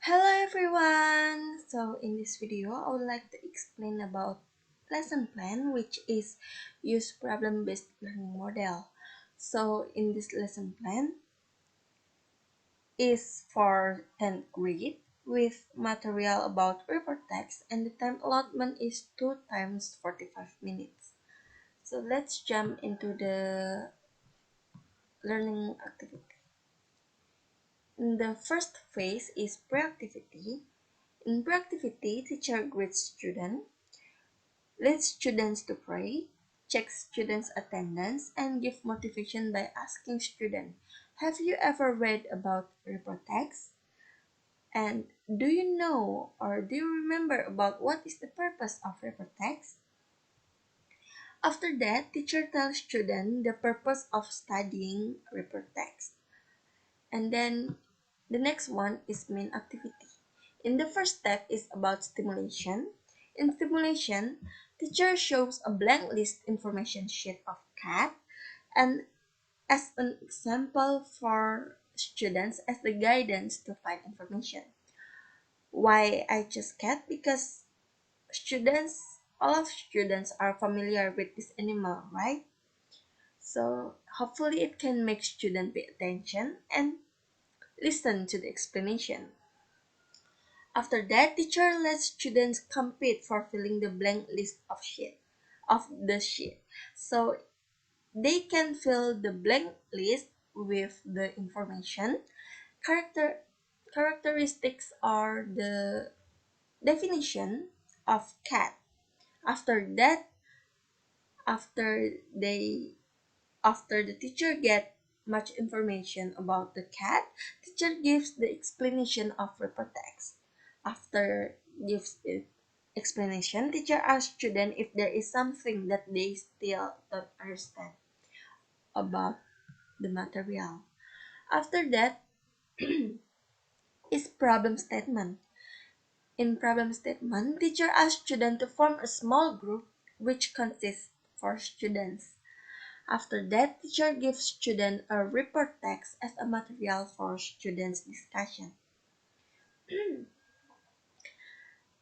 Hello everyone! So in this video, I would like to explain about lesson plan, which is use problem-based learning model. So in this lesson plan is for 10th grade with material about report text, and the time allotment is 2 times 45 minutes. So let's jump into the learning activity. The first phase is pre-activity. In pre-activity, teacher greets student, leads students to pray, checks students' attendance, and give motivation by asking students, have you ever read about report text? And do you know or do you remember about what is the purpose of report text? After that, teacher tells students the purpose of studying report text. And then the next one is main activity. In the first step is about stimulation. In stimulation, teacher shows a blank list information sheet of cat and as an example for students as the guidance to find information. Why I chose cat? Because all of students are familiar with this animal, right? So hopefully it can make students pay attention and listen to the explanation. After that, teacher lets students compete for filling the blank list of the sheet. So they can fill the blank list with the information. Character Characteristics are the definition of cat. After that, after they after the teacher get much information about the cat, teacher gives the explanation of report text. After gives the explanation, teacher asks student if there is something that they still don't understand about the material. After that is problem statement. In problem statement, teacher asks student to form a small group which consists four students. After that, teacher gives student a report text as a material for students' discussion.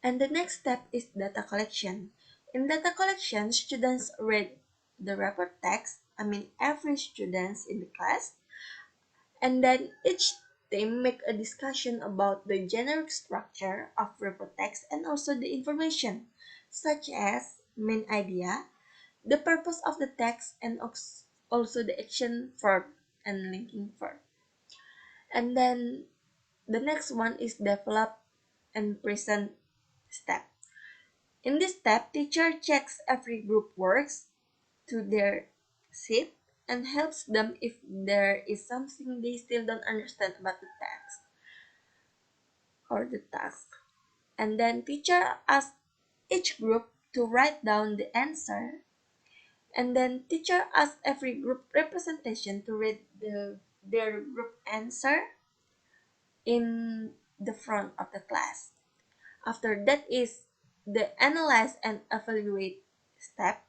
And the next step is data collection. In data collection, students read the report text, every students in the class, and then each team make a discussion about the generic structure of report text and also the information, such as main idea, the purpose of the text, and also the action verb and linking verb. And then the next one is develop and present step. In this step, teacher checks every group works to their seat and helps them if there is something they still don't understand about the text or the task. And then teacher asks each group to write down the answer, and then teacher asks every group representation to read their group answer in the front of the class. After that is the analyze and evaluate step.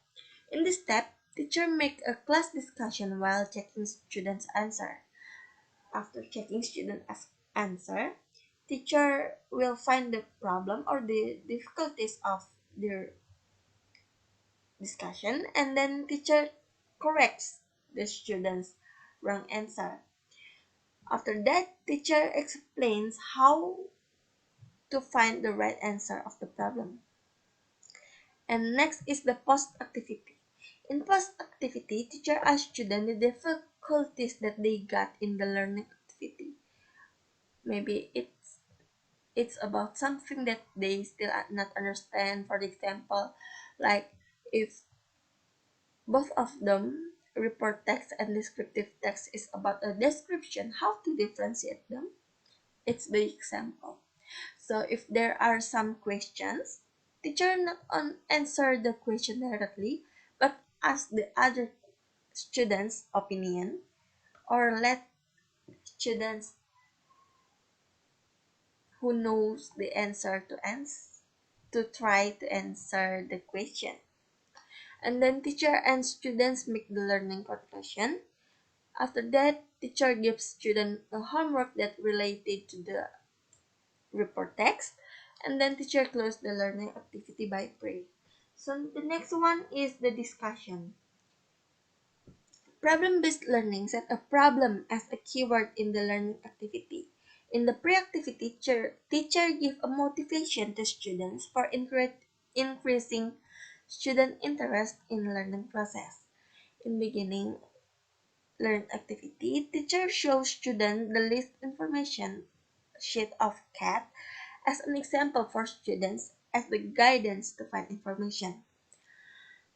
In this step, teacher make a class discussion while checking students' answer. After checking students' answer, teacher will find the problem or the difficulties of their discussion, and then teacher corrects the students' wrong answer. After that, teacher explains how to find the right answer of the problem. And next is the post activity. In post activity, teacher asks students the difficulties that they got in the learning activity. Maybe it's about something that they still not understand. For example, like if both of them report text and descriptive text is about a description, how to differentiate them? It's the example. So if there are some questions, teacher not answer the question directly, but ask the other students' opinion or let students who knows the answer to try to answer the question. And then teacher and students make the learning conclusion. After that, teacher gives students a homework that related to the report text, and then teacher close the learning activity by prayer. So the next one is the discussion. Problem-based learning set a problem as a keyword in the learning activity. In the pre-activity, teacher give a motivation to students for increasing student interest in learning process. In beginning learn activity, teacher shows student the list information sheet of cat as an example for students as the guidance to find information.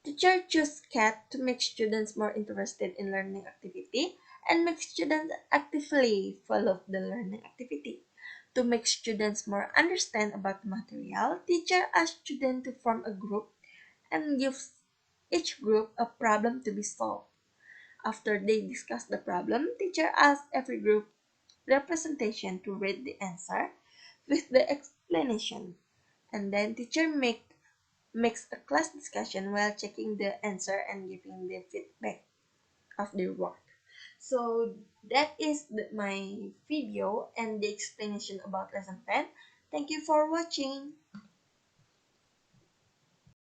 Teacher choose cat to make students more interested in learning activity and make students actively follow the learning activity. To make students more understand about the material, teacher asks students to form a group and gives each group a problem to be solved. After they discuss the problem, teacher asks every group representation to read the answer with the explanation. And then teacher makes a class discussion while checking the answer and giving the feedback of their work. So that is my video and the explanation about lesson 10. Thank you for watching.